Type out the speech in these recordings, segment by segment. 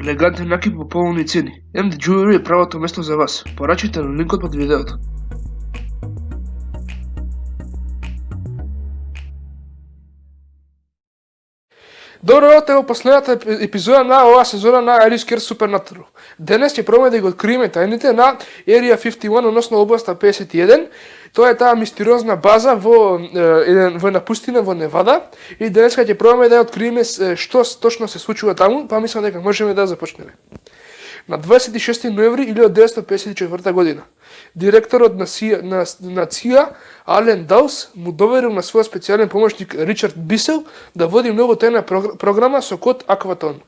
Елегантен накид по поголемни цени. MD Jewelry е правото место за вас. Порачите на линкот под видеото. Добро утро, во последната епизода на оваа сезона на I Risk Care Supernatural. Денес ќе пробаме да ги откриеме тајните на Area 51, односно областа 51. Тоа е таа мистериозна база во една пустина во Невада и денеска ќе пробаме да ја откриеме што точно се случува таму, па мислам дека можеме да започнеме. На 26 ноември 1954 година, директорот на ЦИА Ален Даус му доверил на својот специјален помошник Ричард Бисел да води многу тајна програма со код Акватон.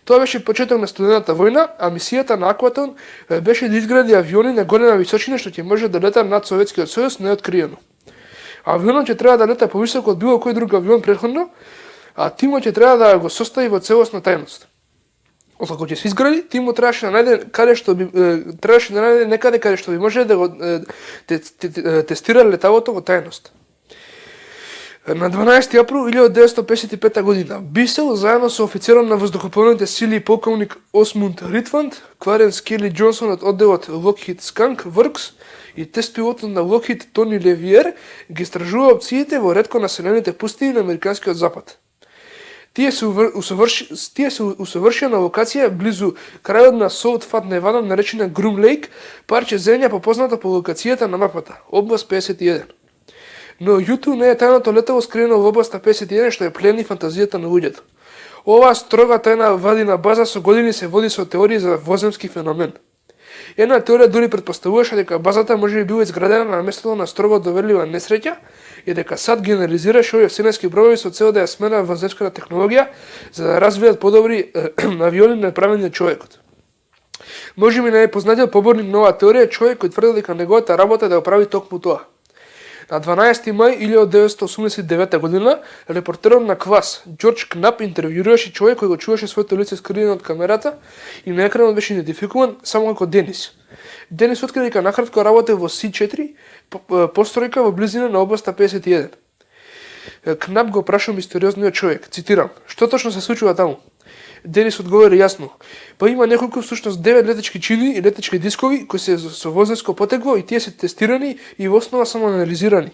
Тоа беше почеток на студената војна, а мисијата на Акватон беше да изгради авиони на голема височина што ќе може да лета над Советскиот сојуз неоткриено. Авионот ќе треба да лета повисоко од било кој друг авион претходно, а тимот ќе треба да го состави во целосна тајност. Откако ќе се изгради, тимот требаше да најде некаде каде што би може да го тестира леталото во тајност. На 12 април 1955 година, Бисел заедно со офицерот на воздухопловните сили полковник Осмунд Ритванд, Кларенс Кели Џонсон од одделот Lockheed Skunk Works и тест-пилотот на Lockheed Тони Левиер ги истражува опциите во ретко населените пустини на американскиот запад. Тие се усовршија на локација близу крајот на South Fat Nevada, наречена Groom Lake, парче земја попозната по локацијата на мапата, област 51. Но Јуту не е тајното летало скриено во областа 51, што е плени фантазијата на луѓето. Оваа строга тајна вадина база со години се води со теории за воземски феномен. Една теорија дури претпоставуваше дека базата може би била изградена на местото на строго доверлива несреќа и дека САД генерализираше овие вселенски броеви со цел да ја смена воземската технологија за да развијат подобри авиони направени од човекот. Може би најпознатиот поборник на оваа теорија е човек кој тврди дека неговата работа е да го прави токму тоа. На 12 мај 1989 година, репортерот на КВАС, Џорџ Кнап, интервјуираше човек кој го чуваше своето лице скриено од камерата и на екранот беше идентификуван само како Денис. Денис откри дека накратко работел во С4, постројка во близина на областа 51. Кнап го прашал мистериозниот човек, цитирам: "Што точно се случува таму?" Денис одговори јасно: "Па има неколку, всушност 9 летечки чини и летечки дискови кои се со возенско потекло и тие се тестирани и во основа само анализирани."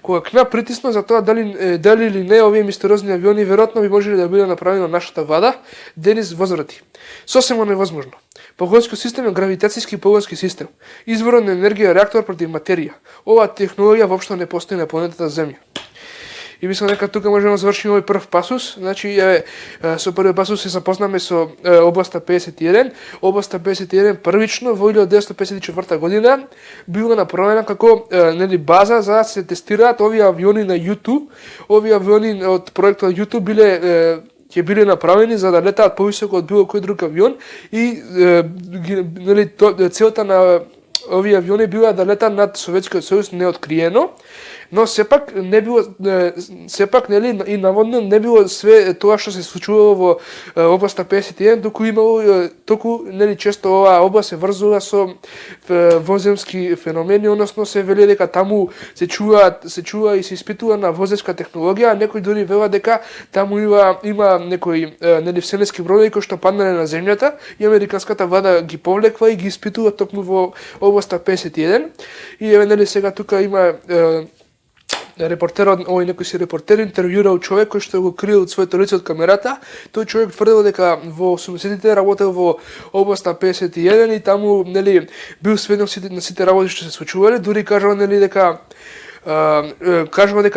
Кога Кнап притисна за тоа дали или не овие мистериозни авиони веројатно би можеле да биде направени на нашата вада, Денис возврати: "Сосема невозможно. Погонски систем е гравитацијски погонски систем. Изворот на енергија реактор против материја. Оваа технологија воопшто не постои на планетата Земја." И мислам дека тука можеме да завршиме овој прв пасус. Значи, со првиот пасус се запознаме со областа 51. Областа 51 првично во 1954 година била направена како база за да се тестираат овие авиони на U2. Овие авиони од проектот U2 ќе биле направени за да летаат повисоко од било кој друг авион и целта на овие авиони била да летаат над Советскиот сојуз неоткриено, но сепак и наводно не било све тоа што се случувало во областа 51, току често оваа област се врзува со воземски феномени, односно се вели дека таму се чува и се испитува на воземска технологија, а некои дури велат дека таму има некои вселенски броеви кои што паднале на земјата и американската влада ги повлекла и ги испитува токму во областа 51. И сега тука има некој репортер интервјуирал човек кој што го крил од своето лице од камерата. Тој човек тврдел дека во 80-тите работел во областа 51 и таму бил сведок на сите работи што се случувале, дури кажал дека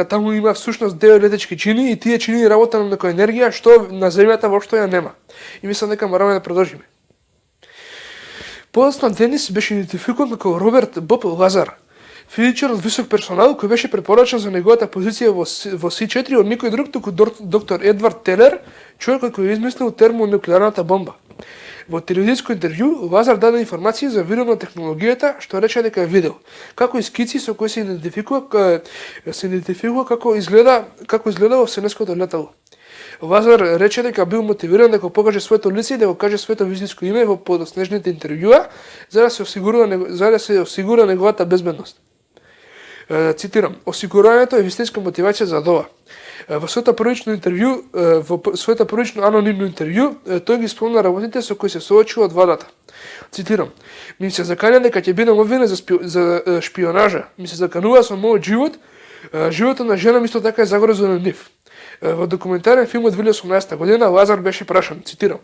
таму има всушност 9 летечки чини и тие чини работат на некоја енергија што на земјата воопшто ја нема. И мислам дека мораме да продолжиме. Подоцна Денис беше идентификуван како Роберт Боб Лазар, физичар од висок персонал кој беше препорачан за неговата позиција во С4 од никој друг туку доктор Едвард Телер, човекот кој измислил термонуклеарната бомба. Во телевизиско интервју Лазар даде информации за видео на технологијата што рече дека е видел, како и скици со кои се идентификува како изгледало вселенското летало. Лазар рече дека бил мотивиран да го покаже своето лице и да го каже своето вистинско име во подоснежните интервјуа за да се осигура неговата безбедност. Цитирам: "Осигурувањето е вистинска мотивација за ова." Во своето првично анонимно интервју, тој ги спомна работите со кои се соочува од владата. Цитирам: "Ми се закања дека ќе бидам обвинет за шпионажа. Ми се заканува со мојот живот. Животот на жена ми исто така е загрозен од нив." Во документарен филм од 2018 година Лазар беше прашан, цитирам: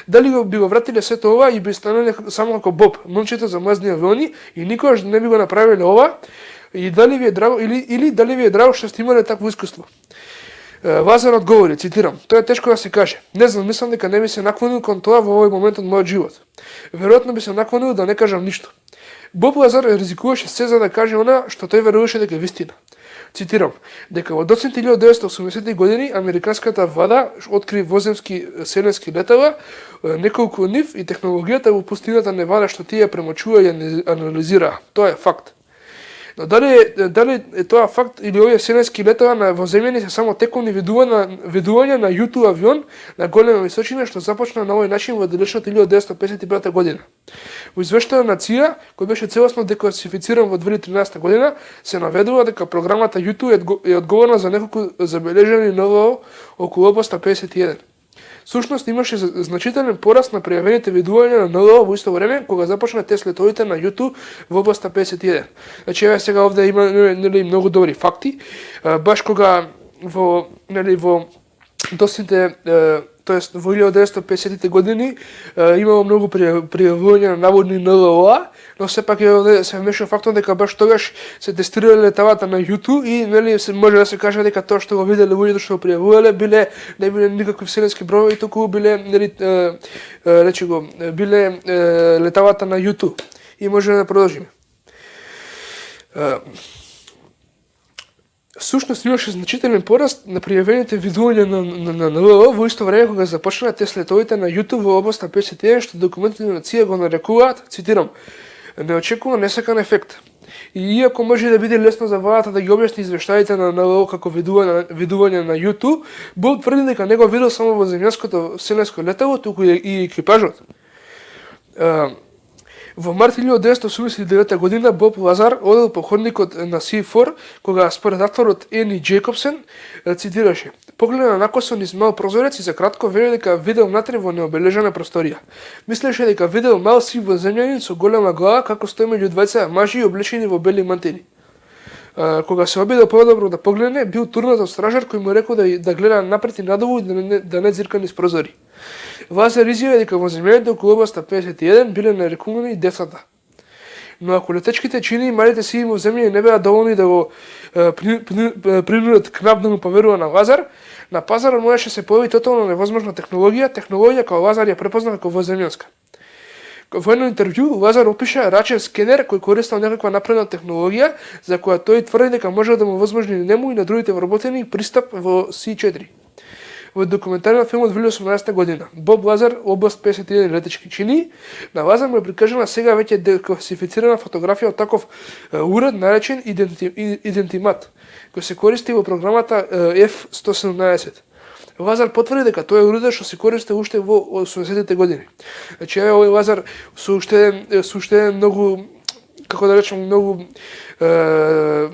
"Дали би го вратиле сето ова и би станале само како Боб, момчето за мазни авиони, и никогаш не би го направиле ова, и дали ви е драго или дали ви е драго што сте имале такво искуство?" Лазар одговори, цитирам: "Тоа е тешко да се каже. Не знам, мислам дека не би се наклонил кон тоа во овој момент од мојот живот. Веројатно би се наклонил да не кажам ништо." Боб Лазар ризикуваше се за да каже она што тој веруваше дека е вистина. Цитирам: "Дека во доцните 1980 години американската влада откри воземски селенски летала, неколку од нив, и технологијата во пустината Невада што тие премочува и анализираа. Тоа е факт. Но дали е тоа факт или овие вселенски летала во земјани се само тековни видувања на U-2 авион на голема височина што започна на овој начин во далечната 1955 година. Во извештајот на ЦИА, кој беше целосно декласифициран во 2013 година, се наведува дека програмата U-2 е одговорна за неколку забележани НЛО околу областа 51. Сушност имаше значителен пораст на пријавените видувања на НЛО во исто време кога започна тест летовите на U-2 во областа 51. Значи еве сега овде има многу добри факти, баш кога во доцните тоест во 1950-тите години имало многу пријавувања на наводни НЛО, но сепак се вмешува фактот дека баш тогаш се тестирале летавата на U-2 и се може да се каже дека тоа што го виделе луѓето што го пријавувале не биле никакви вселенски броеви, туку биле летавата на U-2. И може да продолжиме. Сушност имаше значителен пораст на пријавените видувања на НЛО во исто време кога започнаа тест летовите на U-2 во областа 51, што документите на ЦИА го нарекуваат, цитирам: "Неочекуван несакан ефект." И иако може да биде лесно за владата да ги објасни извештаите на НЛО како видување на U-2, Боб тврди дека не го видел само во земјанското вселенско летало, туку и екипажот. Во март 1989 година Боб Лазар одел по ходникот на C4, кога според авторот Ени Джейкобсен, цитираше: "Погледна накосо низ мал прозорец и за кратко вели дека видел внатре во необележана просторија. Мислеше дека видел мал сив земјанин со голема глава како стои меѓу двајца мажи облечени во бели мантили. Кога се обидел подобро да погледне, бил турнат од стражар кој му рекол да гледа напред и надолу и да не зирка низ прозори. Лазар изјави дека во земјаните околу областа 51 биле нарекувани децата. Но ако летечките чини и малите сиви во земја не беа доволни да го принудат КНАП да му поверува на Лазар, на пазарот можеше се појави тотално невозможна технологија која Лазар ја препозна како воземјанска. Во едно интервју Лазар опиша рачен скенер кој користел некаква напредна технологија за која тој тврди дека може да му возможни нему и на другите вработени пристап во C4. Во документарен филм од 2018 година, Боб Лазар, област 51 летечки чини, на Лазар му е прикажана сега веќе декласифицирана фотографија од таков уред наречен Идентимат, кој се користи во програмата F-117. Лазар потврди дека тоа е уред што се користи уште во 80-тите години. Значи, овој Лазар со уште многу, како да речем,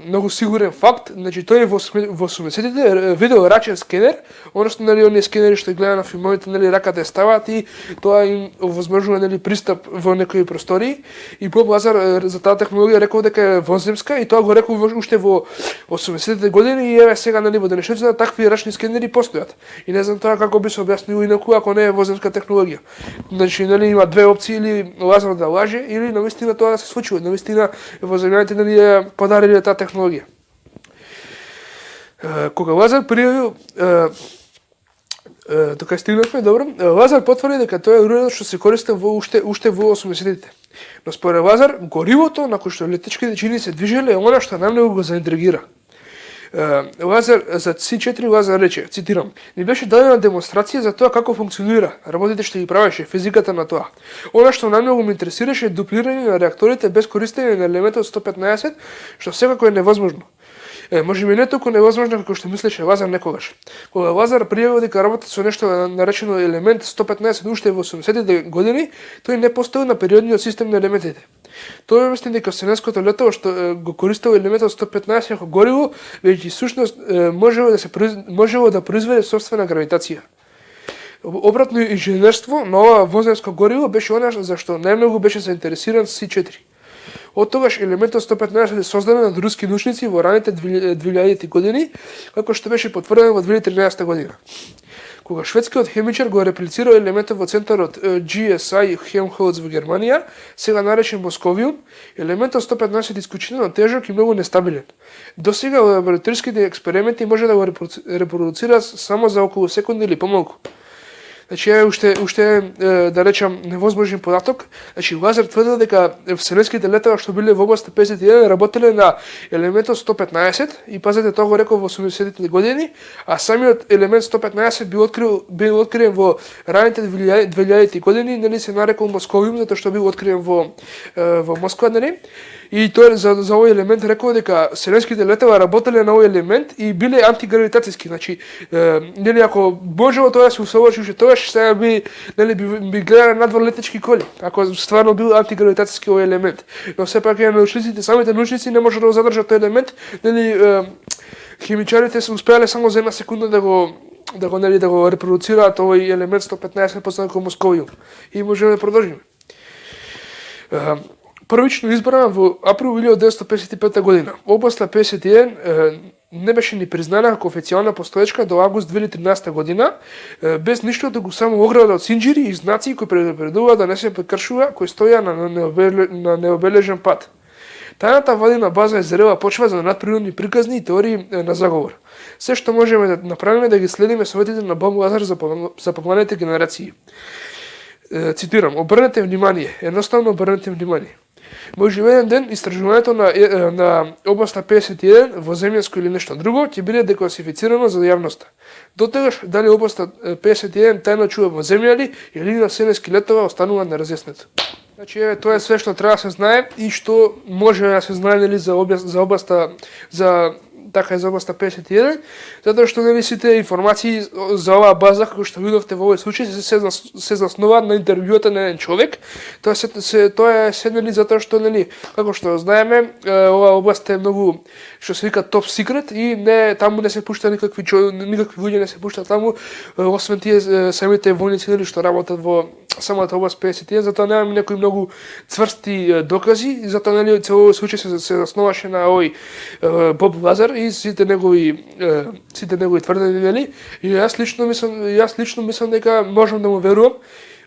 многу сигурен факт, значи тој во 80-тите видел рачен скенер, односно оние скенери што гледа на филмовите, раката ја ставаат и тоа им овозможува пристап во некои простории, и Боб Лазар за таа технологија рекол дека е воземска и тоа го рекол уште во 80-тите години и еве сега во денешница такви рачни скенери постојат. И не знам тоа како би се објаснило инаку ако не е воземска технологија. Значи има две опции: или Лазар да лаже, или навистина тоа да се случува. Навистина во земјаните подариле таа технологија. Кога Лазар пријавил тука стигнавме, добро. Лазар потврди дека тоа е уредот што се користел уште во 80-тите. Но според Лазар, горивото на кој што летечките чини се движеле е она што најмногу го заинтригира. Лазар за C4 Лазар рече, цитирам: "Ни беше дадена демонстрација за тоа како функционира, работите што ги правеше, физиката на тоа. Она што најмногу ме интересираше е дуплирање на реакторите без користење на елементот 115, што секако е невозможно. Може би не толку невозможно како што мислеше Лазар некогаш. Кога Лазар пријавил дека работи со нешто наречено елемент 115 уште во 80-тите години, тој не постои на периодниот систем на елементите. Тоа обясни дека вселенското летало што го користело елементот 115 како гориво, веќе всушност можело да произведе сопствена гравитација. Обратно инженерство на ова воземско гориво беше она зашто најмногу беше заинтересиран С4. Од тогаш елементот 115 е создаден од руски научници во раните 2000-ти години, како што беше потврдено во 2013 година. Кога шведскиот хемичар го реплицирал елементот во центарот GSI Helmholtz во Германија, сега наречен московиум, елементот 115 е исклучително тежок и многу нестабилен. Досега лабораториските експерименти може да го репродуцира само за околу секунди или помалку. Значи, уште да речам невозможен податок. Значи, Лазар тврдил дека вселенските летала што биле во област 51 работеле на елементот 115 и пазете тоа го рекол во 80-тите години, а самиот елемент 115 бил откриен во раните 2000-ти години, нели се нарекол московиум затоа што бил откриен во Москва, нели? И тој за овој елемент рекол дека вселенските летала работеле на овој елемент и биле антигравитацијски. Значи, нели ако можело тоа да се усоврши уште тогаш, сега би гледале надвор летечки коли, ако стварно бил антигравитацијски овој елемент. Но сепак научниците, самите научници не може да го задржат тој елемент, нели химичарите се успеале само за една секунда да го репродуцираат овој елемент 115 познат како московиум. И можеме да продолжиме. Првично избрана во април 1955 година. Областа 51 не беше ни признана како официјална постоечка до август 2013 година, без ништо да го само ограда од синџири и знаци кои предупредува да не се прекршува, кои стоја на необележен пат. Тајната вадина база е зрела почва за надприродни приказни и теории на заговор. Се што можеме да направиме да ги следиме советите на Боб Лазар за помладите генерации. Цитирам: обрнете внимание, едноставно обрнете внимание. Може еден ден истражувањето на областа 51 во земјанско или нешто друго ќе биде декласифицирано за јавноста. Дотогаш дали областа 51 тајно чува во земја ли или на вселенски летова останува неразјаснето. Значи, тоа е све што треба да се знае и што може да се знае нели за областа за 51, затоа што нели сите информации за оваа база, како што видовте во овој случај, се заснуваат на интервјуата на еден човек. Тоа е нели затоа што нели, како што знаеме, оваа област е многу, што се вика топ секрет и таму не се пушта никакви луѓе не се пушта таму, освен тие самите војници нели што работат во самата област 51, затоа немаме некои многу цврсти докази, затоа нели цело случај се засноваше на овој Боб Лазар и сите негови тврдени, нели? И јас лично мислам дека можам да му верувам.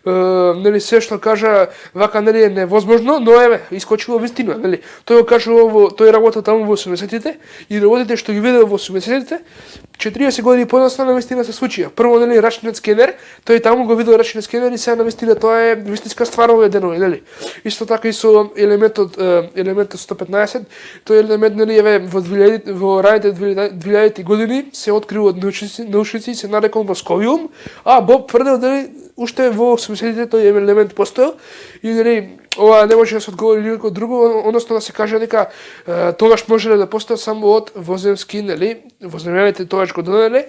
Нели се што кажа вака нели е невозможно, но искочило вистина, нели. Тој го кажува тој работа таму во 80-тите и работите што ги видел во 80-тите, 40 години подоцна навистина се случија. Прво нели рачниот скенер, тој таму го видел рачниот скенер и сега навистина тоа е вистинска ствар овој денови, нели. Исто така и со елементот 115, тој елемент нели во раните 2000-ти години се открил од научници се нарекол московиум, а Боб тврдел дали уште во 80-тите тој елемент постоел и нели ова не може да се одговори никако друго, односно да се каже дека тогаш можеле да постои само од воземски, нели, воземјаните тогаш го донеле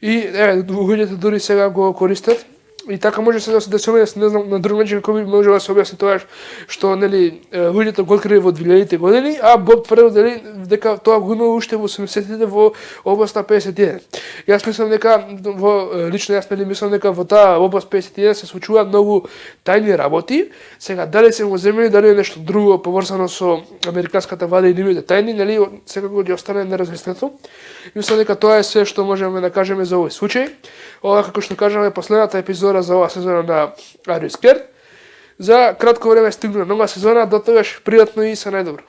и луѓето дури сега го користат. И така може се да се објасни, не знам на друг начин како би може да се објасни тоа што нели луѓето го откриле во 2000-те години, а Боб тврдел дека тоа го има уште во 80-тите во областа 51. Јас мислам дека лично мислам дека во таа област 51 се случуваат многу тајни работи. Сега дали се во земја, дали е нешто друго поврзано со американската влада и нивните тајни, нели секако ќе остане неразјаснето. Мислам дека тоа е се што можеме да кажеме за овој случај. Ова, како што кажаме, последната епизода за оваа сезона на Are You Scared? За кратко време стигна нова сезона, дотогаш пријатно и се најдобро.